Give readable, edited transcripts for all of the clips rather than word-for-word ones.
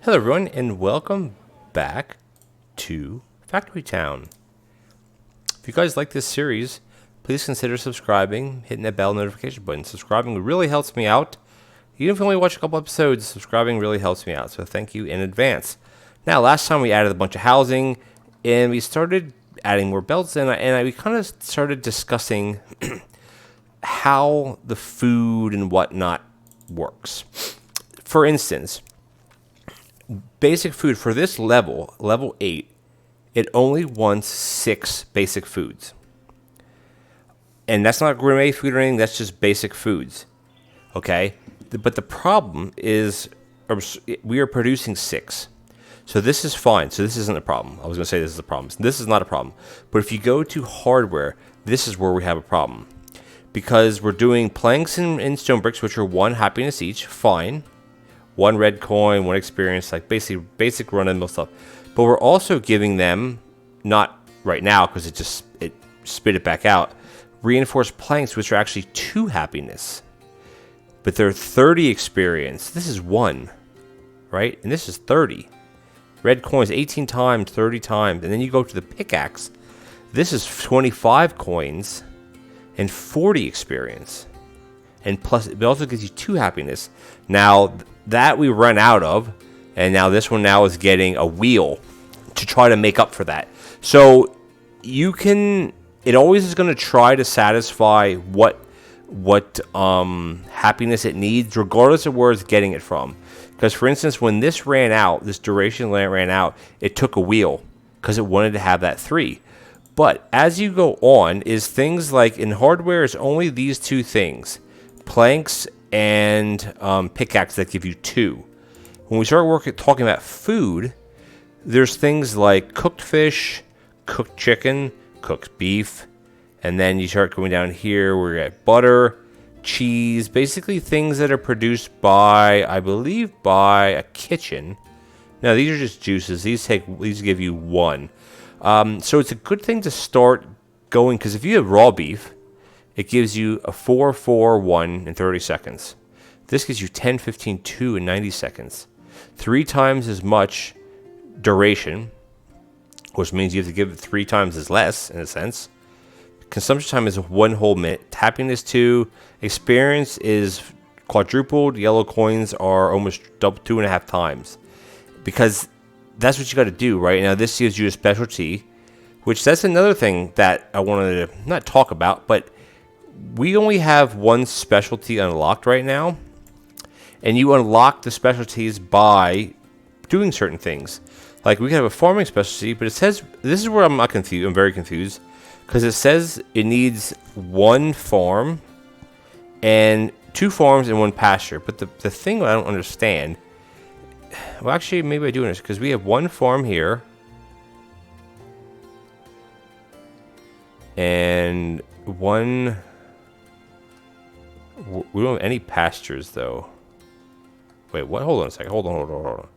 Hello everyone and welcome back to Factory Town. If you guys like this series, please consider subscribing, hitting that bell notification button. Subscribing really helps me out. Even if you only watch a couple episodes, subscribing really helps me out, so thank you in advance. Now, last time we added a bunch of housing, and we started adding more belts, and we kind of started discussing how the food and whatnot works. For instance, basic food for this level 8, it only wants 6 basic foods. And that's not gourmet food or anything, that's just basic foods. Okay? But the problem is we are producing 6. So this is fine. So this isn't a problem. I was going to say this is a problem. This is not a problem. But if you go to hardware, this is where we have a problem. Because we're doing planks and stone bricks, which are 1 happiness each, fine. 1 red coin, 1 experience, like basic run-of-the-mill stuff. But we're also giving them, not right now because it spit it back out, reinforced planks, which are actually 2 happiness. But they're 30 experience. This is 1, right? And this is 30. Red coins 18 times, 30 times. And then you go to the pickaxe. This is 25 coins and 40 experience. And plus, it also gives you 2 happiness. Now, that we run out of, and now this one now is getting a wheel to try to make up for that. So you can, it always is going to try to satisfy what happiness it needs, regardless of where it's getting it from. Because for instance, when this ran out, this duration ran out, it took a wheel because it wanted to have that 3. But as you go on, is things like in hardware, it's only these 2 things, planks and pickaxe, that give you 2. When we start talking about food, there's things like cooked fish, cooked chicken, cooked beef, and then you start going down here where you're at butter, cheese, basically things that are produced by, I believe, by a kitchen. Now these are just juices. These give you 1. So it's a good thing to start going, because if you have raw beef, it gives you a 4, 4, 1 in 30 seconds. This gives you 10, 15, 2 in 90 seconds. 3 times as much duration, which means you have to give it 3 times as less, in a sense. Consumption time is 1 whole minute. Happiness 2. Experience is quadrupled. Yellow coins are almost double, 2.5 times. Because that's what you got to do, right? Now, this gives you a specialty, which that's another thing that I wanted to not talk about, but we only have 1 specialty unlocked right now, and you unlock the specialties by doing certain things. Like we can have a farming specialty, but it says, this is where I'm not confused. I'm very confused because it says it needs 1 farm and 2 farms and 1 pasture. But the thing I don't understand, well, actually, maybe I do understand, because we have 1 farm here and 1. We don't have any pastures, though. Wait, what? Hold on a second. Hold on.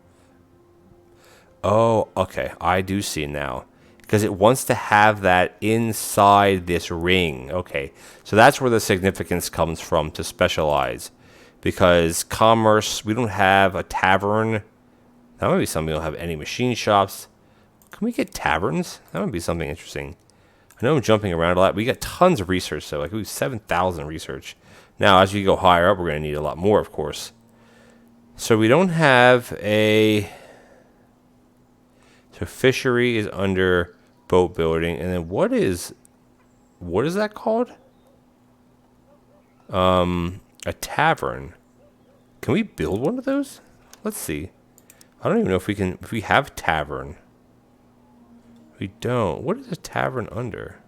Oh, okay. I do see now. Because it wants to have that inside this ring. Okay. So that's where the significance comes from to specialize. Because commerce, we don't have a tavern. That might be something. We don't have any machine shops. Can we get taverns? That would be something interesting. I know I'm jumping around a lot. We got tons of research, though. Like we have 7,000 research. Now, as we go higher up, we're going to need a lot more, of course. So we don't have a... So fishery is under boat building. And then what is that called? A tavern. Can we build one of those? Let's see. I don't even know if we have tavern. We don't. What is a tavern under?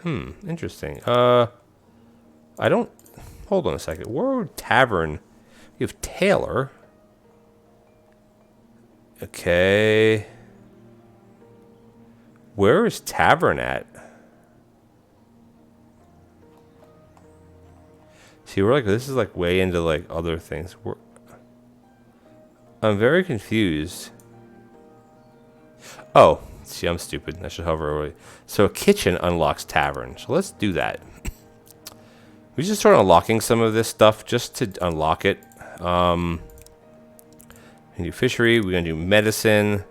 Interesting. I don't... Hold on a second. Where would tavern... You have Taylor. Okay. Where is tavern at? See, we're like... This is like way into like other things. I'm very confused. Oh. See, I'm stupid. I should hover over. So a kitchen unlocks tavern. So let's do that. We just start unlocking some of this stuff just to unlock it. can do fishery. We're gonna do medicine.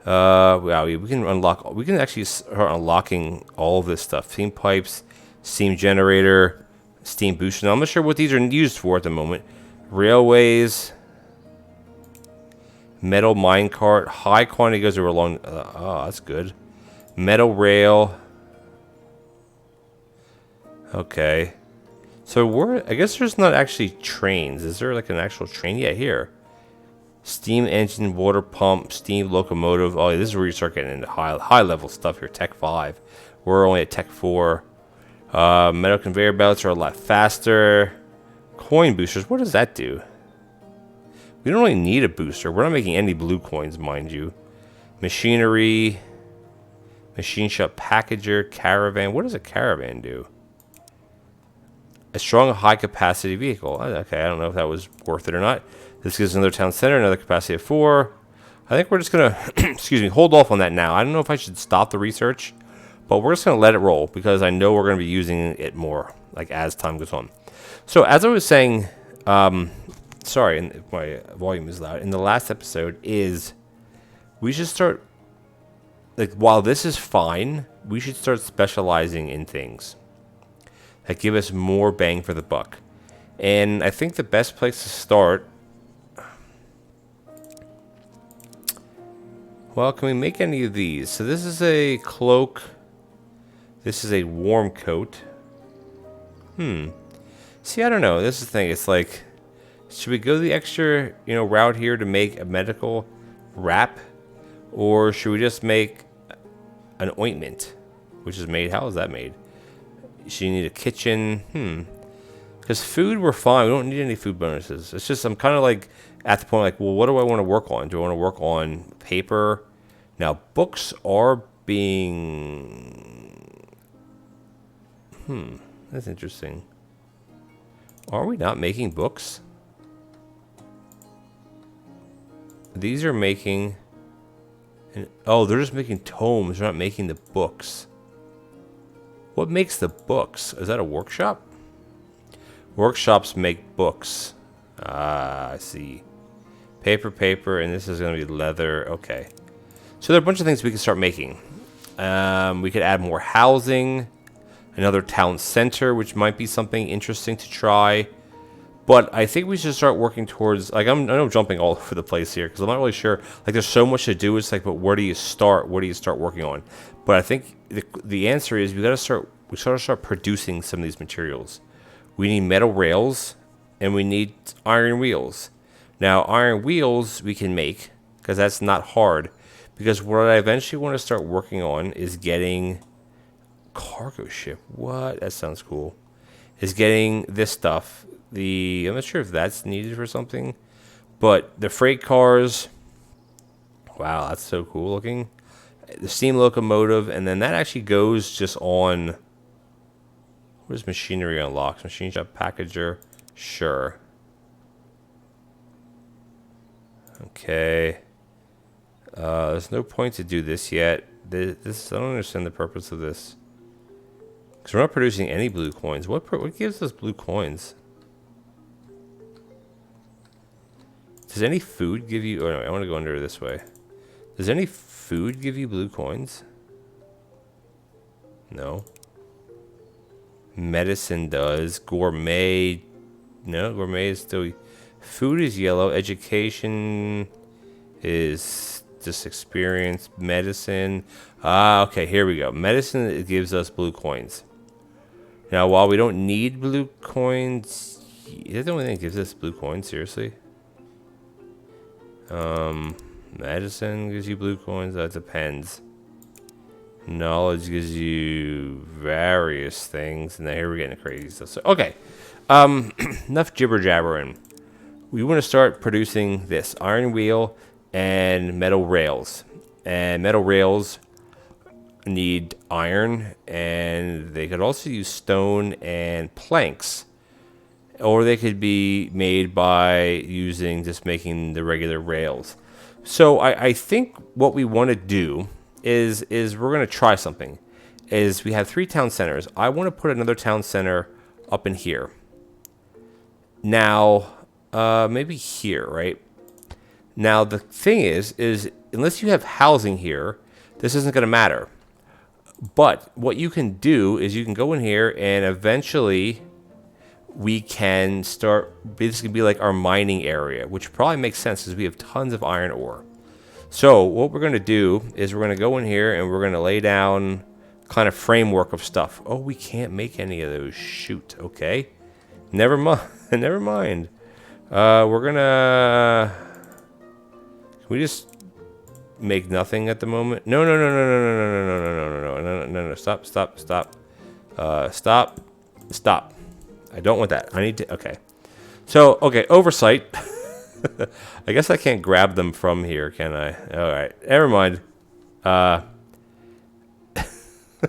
Wow, we can unlock. We can actually start unlocking all of this stuff. Steam pipes, steam generator, steam booster. Now, I'm not sure what these are used for at the moment. Railways, metal minecart, high quantity goes over long. Oh, that's good. Metal rail. Okay. So I guess there's not actually trains. Is there like an actual train? Yeah, here. Steam engine, water pump, steam locomotive. Oh, this is where you start getting into high level stuff here. Tech 5. We're only at Tech 4. Metal conveyor belts are a lot faster. Coin boosters. What does that do? We don't really need a booster. We're not making any blue coins, mind you. Machinery. Machine shop packager. Caravan. What does a caravan do? A strong high capacity vehicle. Okay, I don't know if that was worth it or not. This gives another town center, another capacity of 4. I think we're just going to, excuse me, hold off on that now. I don't know if I should stop the research, but we're just going to let it roll because I know we're going to be using it more like as time goes on. So as I was saying, sorry, and my volume is loud, in the last episode is we should start, like while this is fine, we should start specializing in things that give us more bang for the buck. And I think the best place to start, well, can we make any of these? So this is a cloak. This is a warm coat. See, I don't know. This is the thing. It's like, should we go the extra, route here to make a medical wrap? Or should we just make an ointment, which is made, how is that made? So you need a kitchen. Because food, we're fine. We don't need any food bonuses. It's just, I'm kind of like at the point, like, well, what do I want to work on? Do I want to work on paper? Now, books are being... that's interesting. Are we not making books? These are making... oh, they're just making tomes. They're not making the books. What makes the books? Is that a workshop? Workshops make books. Ah, I see. Paper, and this is going to be leather. Okay. So there are a bunch of things we can start making. We could add more housing. Another town center, which might be something interesting to try. But I think we should start working towards... like, I know I'm jumping all over the place here, because I'm not really sure. Like, there's so much to do. It's like, but where do you start? What do you start working on? But I think the answer is we got to start producing some of these materials. We need metal rails, and we need iron wheels. Now, iron wheels we can make, because that's not hard. Because what I eventually want to start working on is getting cargo ship. What? That sounds cool. Is getting this stuff. I'm not sure if that's needed for something, but the freight cars. Wow, that's so cool looking. The steam locomotive, and then that actually goes just on. What is machinery unlocks? Machine shop packager. Sure. Okay. There's no point to do this yet. I don't understand the purpose of this. Because we're not producing any blue coins. What gives us blue coins? Does any food give you... oh, no, I want to go under this way. Does any food give you blue coins? No. Medicine does. Gourmet... no, gourmet is still... food is yellow. Education is just experience. Medicine... ah, okay, here we go. Medicine, it gives us blue coins. Now, while we don't need blue coins... is that the only thing that gives us blue coins? Seriously? Medicine gives you blue coins. That depends. Knowledge gives you various things. And here we're getting crazy stuff. So, okay. Enough jibber jabbering. We want to start producing this iron wheel and metal rails. And metal rails need iron, and they could also use stone and planks. Or they could be made by using just making the regular rails. So I think what we want to do is we're going to try something. Is we have 3 town centers. I want to put another town center up in here. Now, maybe here, right? Now, the thing is unless you have housing here, this isn't going to matter. But what you can do is you can go in here and eventually we can start, this can be like our mining area, which probably makes sense because we have tons of iron ore. So what we're going to do is we're going to go in here and we're going to lay down kind of framework of stuff. Oh, we can't make any of those. Shoot. Okay. Never mind. Never mind. We're going to... Can we just make nothing at the moment? No, no, no, no, no, no, no, no, no, no, no, no, no, no. Stop, stop, stop. Stop. Stop. I don't want that. I need to... Okay. So, okay, oversight. I guess I can't grab them from here, can I? Alright, never mind.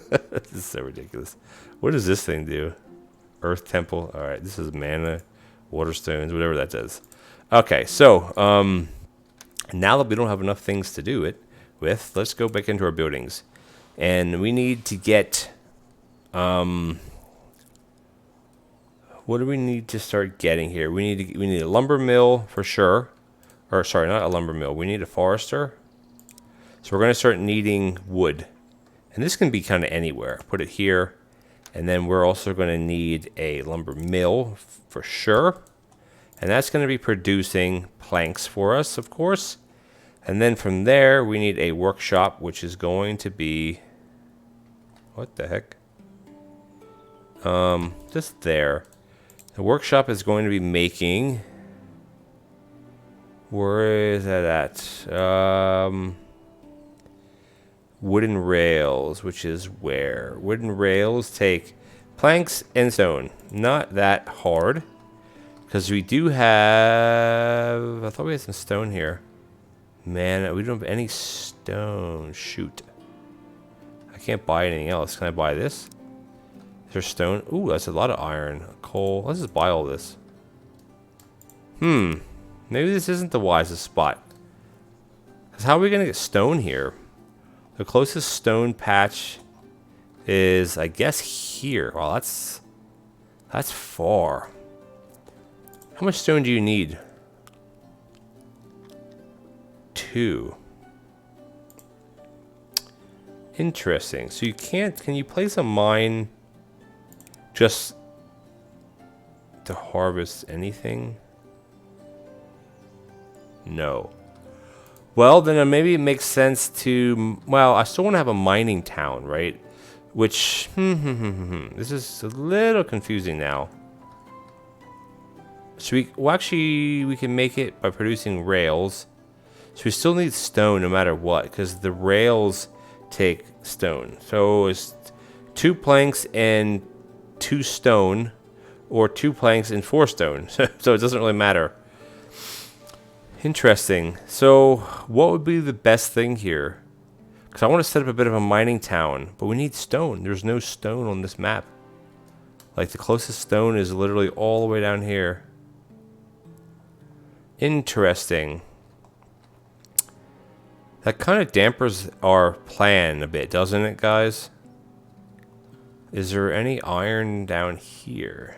This is so ridiculous. What does this thing do? Earth Temple. Alright, this is mana, water stones, whatever that does. Okay, so, now that we don't have enough things to do it with, let's go back into our buildings. And we need to get, what do we need to start getting here? We need a lumber mill for sure. Or sorry, not a lumber mill. We need a forester. So we're going to start needing wood. And this can be kind of anywhere. Put it here. And then we're also going to need a lumber mill for sure. And that's going to be producing planks for us, of course. And then from there, we need a workshop, which is going to be... What the heck? Just there. The workshop is going to be making... Where is that at? Wooden rails, which is where? Wooden rails take planks and stone. Not that hard. Because we do have... I thought we had some stone here. Man, we don't have any stone. Shoot. I can't buy anything else. Can I buy this? Is there stone? Ooh, that's a lot of iron. Coal. Let's just buy all this. Maybe this isn't the wisest spot. Because how are we going to get stone here? The closest stone patch is, I guess, here. Well, that's far. How much stone do you need? 2. Interesting. So you can't... Can you place a mine just to harvest anything? No. Well, then maybe it makes sense to... Well, I still want to have a mining town, right? Which... This is a little confusing now. So we can make it by producing rails. So we still need stone no matter what, because the rails take stone. So it's 2 planks and 2 stone, or 2 planks and 4 stone. So it doesn't really matter. Interesting. So what would be the best thing here? Because I want to set up a bit of a mining town, but we need stone. There's no stone on this map. Like the closest stone is literally all the way down here. Interesting. That kind of dampers our plan a bit, doesn't it, guys? Is there any iron down here?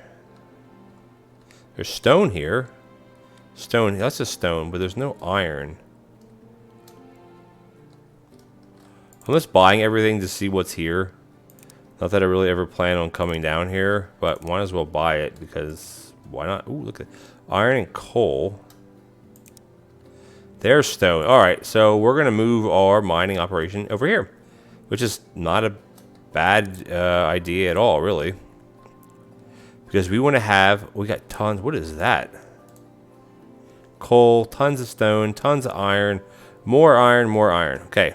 There's stone here. Stone, that's a stone, but there's no iron. I'm just buying everything to see what's here. Not that I really ever plan on coming down here, but might as well buy it because why not? Ooh, look at iron and coal. There's stone. Alright, so we're going to move our mining operation over here, which is not a bad idea at all, really. Because we want to have, we got tons, what is that? Coal, tons of stone, tons of iron, more iron, more iron. Okay,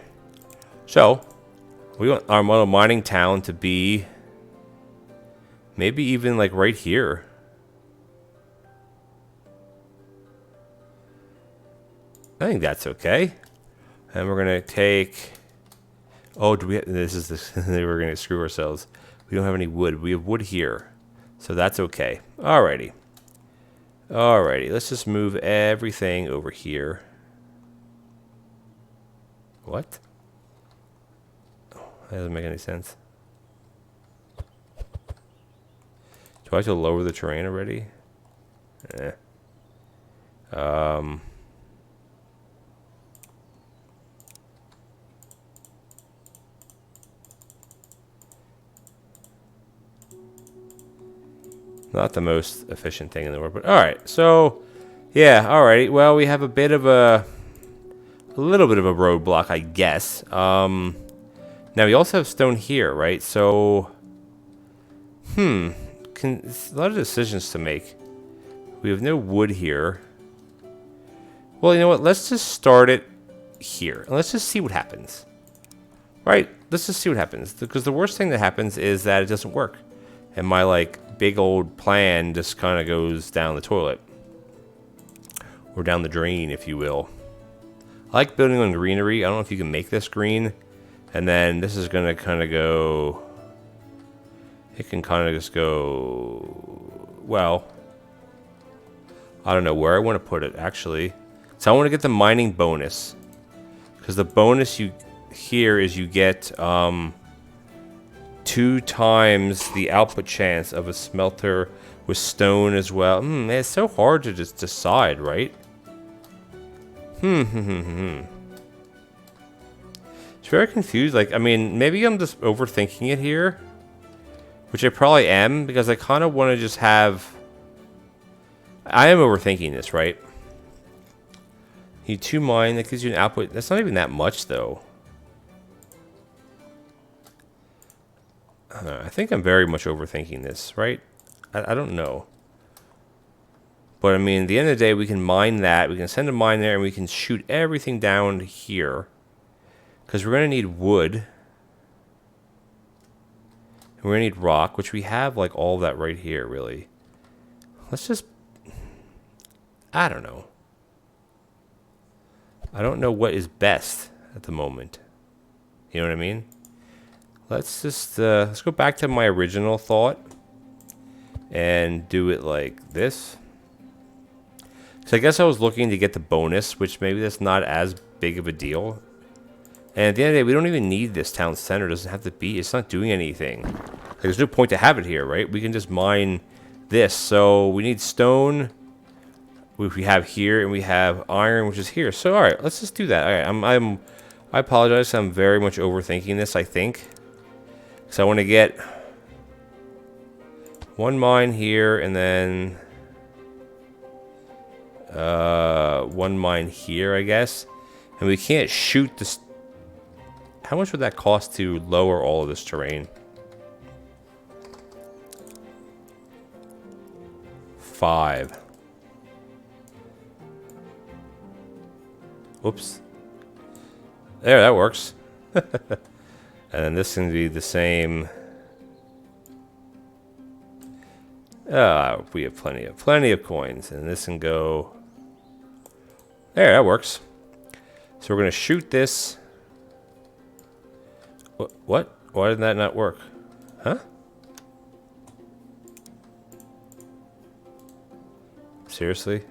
so we want our mining town to be maybe even like right here. I think that's okay. And we're gonna take. Oh, do we? This is this. We're gonna screw ourselves. We don't have any wood. We have wood here, so that's okay. Alrighty. Alrighty. Let's just move everything over here. What? Oh, that doesn't make any sense. Do I have to lower the terrain already? Not the most efficient thing in the world, but alright. So, yeah, alright. Well, we have a bit of a little bit of a roadblock, I guess. Now, we also have stone here, right? So, a lot of decisions to make. We have no wood here. Well, you know what? Let's just start it here. And let's just see what happens. Right? Let's just see what happens. Because the worst thing that happens is that it doesn't work. And my, like, big old plan just kind of goes down the toilet. Or down the drain, if you will. I like building on greenery. I don't know if you can make this green. And then this is going to kind of go... It can kind of just go... Well... I don't know where I want to put it, actually. So I want to get the mining bonus. Because the bonus you here is you get 2 times the output chance of a smelter with stone as well. It's so hard to just decide, right? It's very confused. Like, I mean, maybe I'm just overthinking it here. Which I probably am, because I kind of want to just have... I am overthinking this, right? You need 2 mine, that gives you an output. That's not even that much, though. I think I'm very much overthinking this, right? I don't know. But, I mean, at the end of the day, we can mine that. We can send a mine there, and we can shoot everything down here. Because we're going to need wood. And we're going to need rock, which we have, like, all of that right here, really. Let's just... I don't know. I don't know what is best at the moment. You know what I mean? Let's just let's go back to my original thought and do it like this. So I guess I was looking to get the bonus, which maybe that's not as big of a deal. And at the end of the day, we don't even need this town center. It doesn't have to be. It's not doing anything. Like, there's no point to have it here, right? We can just mine this. So we need stone, which we have here, and we have iron, which is here. So, all right, let's just do that. All right, I apologize. I'm very much overthinking this, I think. So I want to get 1 mine here, and then 1 mine here, I guess. And we can't shoot this. How much would that cost to lower all of this terrain? 5. Whoops. There, that works. And then this can be the same. We have plenty of coins, and this can go. There, that works. So we're gonna shoot this. What? Why did that not work? Huh? Seriously?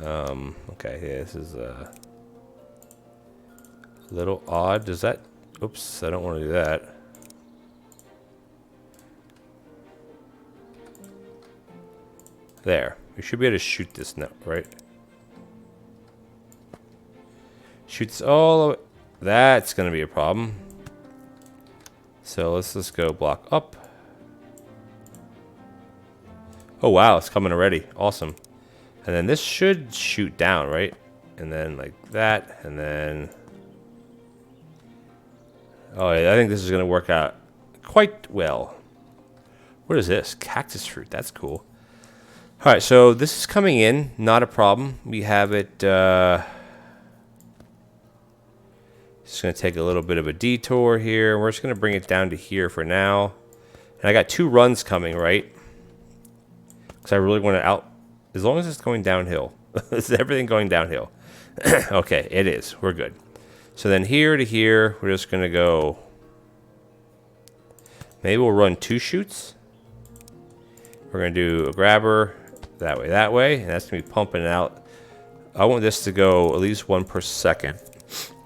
Okay, yeah, this is a little odd. Does that... Oops, I don't want to do that. There. We should be able to shoot this now, right? Shoots all... That's going to be a problem. So let's just go block up. Oh, wow, it's coming already. Awesome. And then this should shoot down, right? And then like that, and then... Oh, yeah, I think this is going to work out quite well. What is this? Cactus fruit. That's cool. All right, so this is coming in. Not a problem. We have it... Just going to take a little bit of a detour here. We're just going to bring it down to here for now. And I got 2 runs coming, right? Because I really want to out... As long as it's going downhill. Is everything going downhill? Okay, it is. We're good. So then here to here, we're just going to go... Maybe we'll run 2 chutes. We're going to do a grabber that way. And that's going to be pumping out. I want this to go at least 1 per second.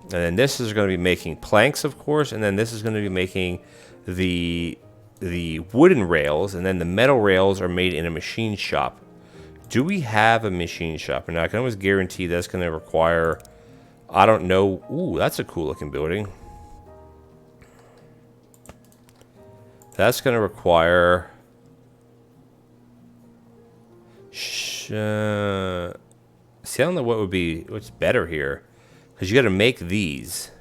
And then this is going to be making planks, of course. And then this is going to be making the wooden rails. And then the metal rails are made in a machine shop. Do we have a machine shop? And I can almost guarantee that's going to require... I don't know. Ooh, that's a cool looking building. That's going to require... see, I don't know what would be... what's better here. Because you got to make these.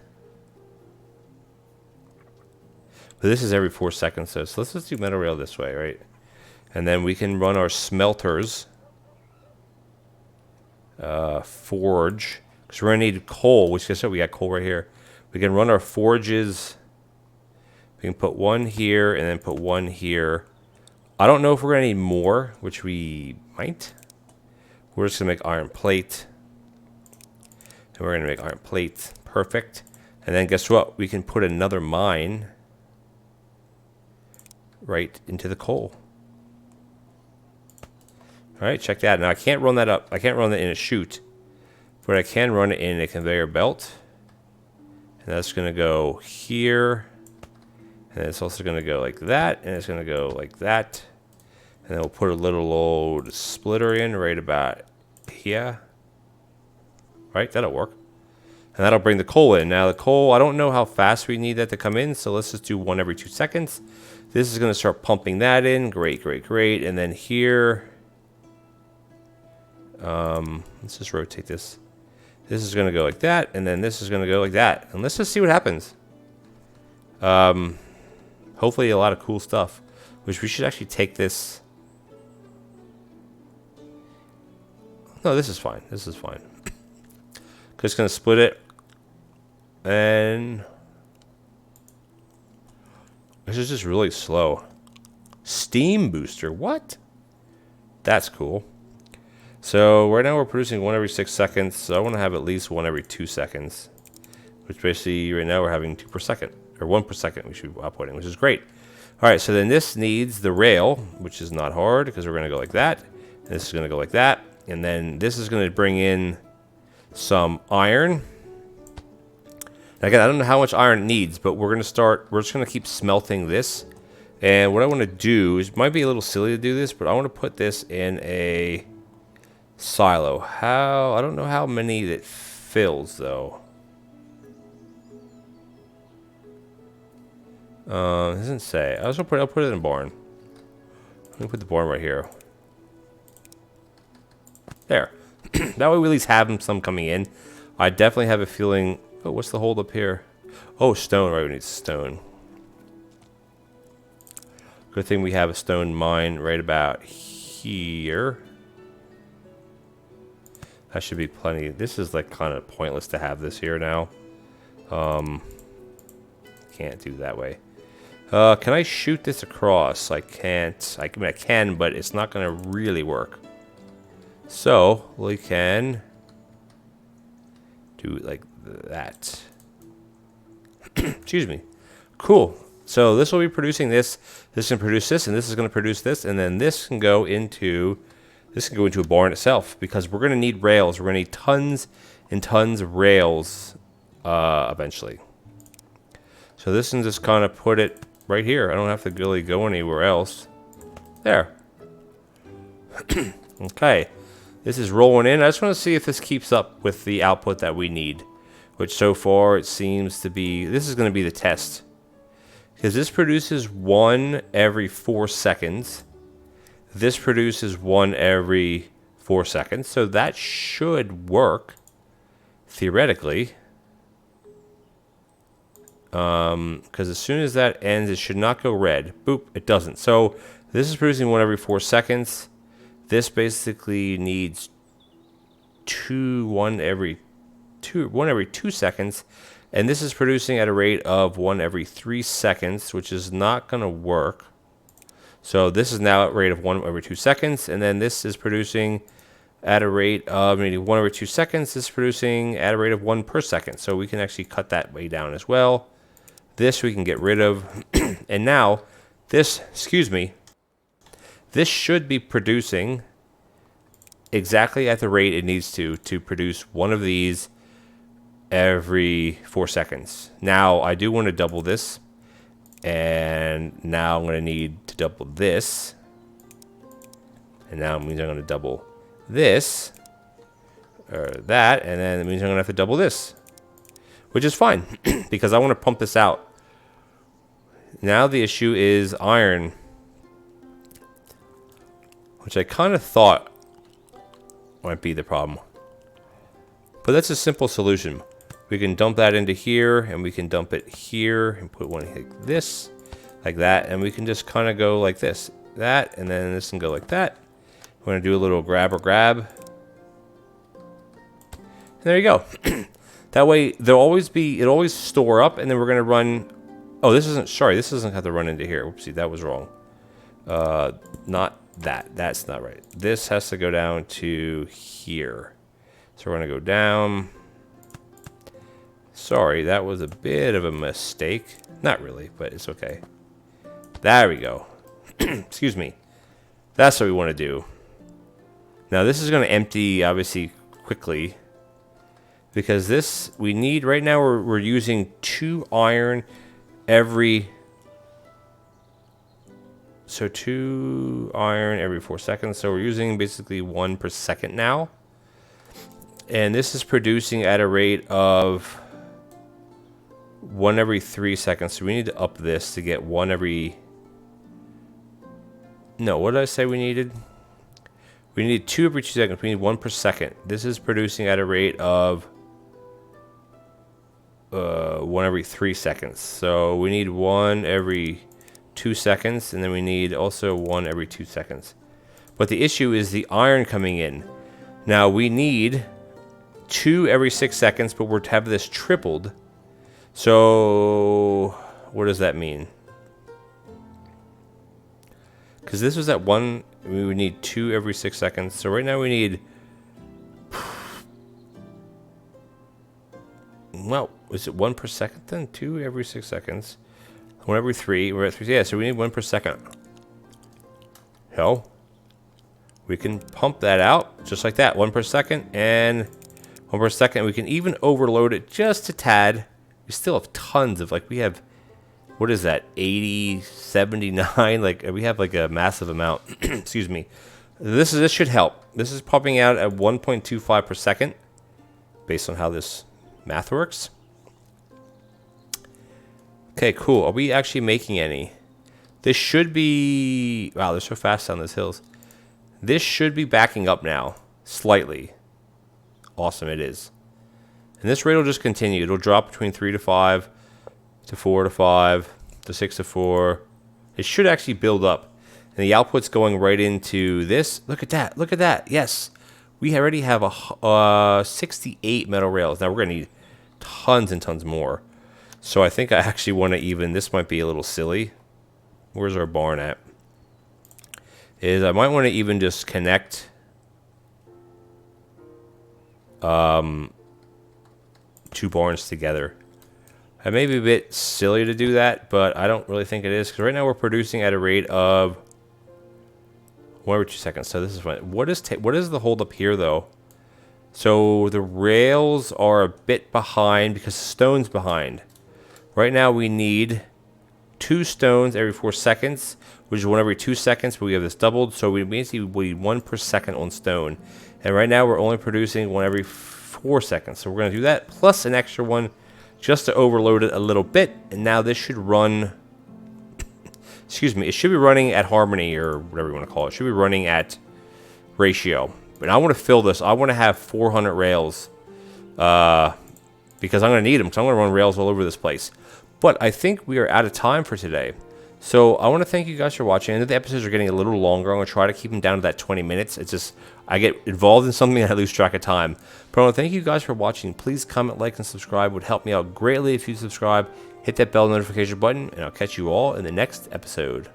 But this is every 4 seconds, so let's just do metal rail this way, right? And then we can run our smelters. Forge. Because we're going to need coal, which guess what? We got coal right here. We can run our forges. We can put one here and then put one here. I don't know if we're going to need more, which we might. We're just going to make iron plate. And we're going to make iron plate. Perfect. And then guess what? We can put another mine right into the coal. All right, check that. Now, I can't run that up. I can't run that in a chute. But I can run it in a conveyor belt. And that's going to go here. And it's also going to go like that. And it's going to go like that. And then we'll put a little old splitter in right about here. Right, that'll work. And that'll bring the coal in. Now the coal, I don't know how fast we need that to come in. So let's just do one every 2 seconds. This is going to start pumping that in. Great, great, great. And then here... let's just rotate this. This is going to go like that, and then this is going to go like that. And let's just see what happens. Hopefully a lot of cool stuff. Which we should actually take this. No, this is fine. This is fine. Just going to split it. And... this is just really slow. Steam booster. What? That's cool. So right now we're producing one every 6 seconds. So I want to have at least one every 2 seconds. Which basically right now we're having 2 per second. Or 1 per second we should be outputting, which is great. Alright, so then this needs the rail, which is not hard because we're going to go like that. And this is going to go like that. And then this is going to bring in some iron. And again, I don't know how much iron it needs, but we're just going to keep smelting this. And what I want to do is, it might be a little silly to do this, but I want to put this in a silo. I don't know how many that fills though. It doesn't say. I'll put it in a barn. Let me put the barn right here. There. That way we at least have some coming in. I definitely have a feeling... oh, what's the hold up here? Oh, stone. Right, we need stone. Good thing we have a stone mine right about here. That should be plenty. This is like kind of pointless to have this here now. Can't do that way. Can I shoot this across? I can't. I mean, I can, but it's not going to really work. So we can do it like that. Excuse me. Cool. So this will be producing this. This can produce this, and this is going to produce this, and then this can go into a barn itself because we're going to need rails. We're going to need tons and tons of rails eventually. So this can just kind of put it right here. I don't have to really go anywhere else. There. Okay. This is rolling in. I just want to see if this keeps up with the output that we need. Which so far it seems to be... this is going to be the test. Because this produces one every 4 seconds. This produces one every 4 seconds. So that should work. Theoretically. Because as soon as that ends, it should not go red. Boop, it doesn't. So this is producing one every 4 seconds. This basically needs one every 2 seconds. And this is producing at a rate of one every 3 seconds, which is not going to work. So this is now at a rate of 1 every 2 seconds. And then this is producing at a rate of maybe 1 every 2 seconds. This is producing at a rate of 1 per second. So we can actually cut that way down as well. This we can get rid of. And now this, excuse me, this should be producing exactly at the rate it needs to produce one of these every 4 seconds. Now I do want to double this. And now I'm going to need to double this. And now it means I'm going to double this. Or that. And then it means I'm going to have to double this. Which is fine. Because I want to pump this out. Now the issue is iron, which I kind of thought might be the problem. But that's a simple solution. We can dump that into here, and we can dump it here, and put one like this, like that, and we can just kind of go like this, that, and then this can go like that. We're going to do a little grab. And there you go. That way, it'll always store up, and then we're going to run. Oh, this doesn't have to run into here. Whoopsie, that was wrong. Not that. That's not right. This has to go down to here. So we're going to go down. Sorry, that was a bit of a mistake. Not really, but it's okay. There we go. Excuse me. That's what we want to do. Now this is going to empty, obviously, quickly. Because this, we need, right now we're using 2 iron every... So 2 iron every 4 seconds. So we're using basically 1 per second now. And this is producing at a rate of 1 every 3 seconds. So we need to up this to get 1 every... No, what did I say we needed? We need 2 every 2 seconds. We need 1 per second. This is producing at a rate of 1 every 3 seconds. So we need 1 every 2 seconds, and then we need also 1 every 2 seconds. But the issue is the iron coming in. Now we need 2 every 6 seconds, but we're to have this tripled. So what does that mean? Because this was at 1, we would need 2 every 6 seconds. So right now we need, well, is it 1 per second then? 2 every 6 seconds. 1 every 3. We're at 3. Yeah, so we need 1 per second. So we can pump that out just like that. 1 per second and 1 per second. We can even overload it just a tad. We still have tons of, like, we have, what is that, 80, 79? Like, we have like a massive amount. Excuse me. This should help. This is pumping out at 1.25 per second based on how this math works. Okay, cool. Are we actually making any? This should be... Wow, they're so fast down these hills. This should be backing up now. Slightly. Awesome, it is. And this rate will just continue. It'll drop between 3 to 5, to 4 to 5, to 6 to 4. It should actually build up. And the output's going right into this. Look at that. Look at that. Yes. We already have 68 metal rails. Now, we're going to need tons and tons more. So I think I actually want to even... This might be a little silly. Where's our barn at? I might want to even just connect... 2 barns together. It may be a bit silly to do that, but I don't really think it is, because right now we're producing at a rate of 1 every 2 seconds. So this is what is the hold up here though? So the rails are a bit behind because the stone's behind. Right now we need 2 stones every 4 seconds, which is 1 every 2 seconds, but we have this doubled, so we basically need 1 per second on stone. And right now we're only producing 1 every 4 seconds. So we're going to do that plus an extra one just to overload it a little bit. And now this should run, excuse me, it should be running at harmony or whatever you want to call it. It should be running at ratio. But I want to fill this. I want to have 400 rails because I'm going to need them. So I'm going to run rails all over this place. But I think we are out of time for today. So I want to thank you guys for watching. I know the episodes are getting a little longer. I'm going to try to keep them down to that 20 minutes. It's just, I get involved in something and I lose track of time. But I want to thank you guys for watching. Please comment, like, and subscribe. It would help me out greatly if you subscribe. Hit that bell notification button, and I'll catch you all in the next episode.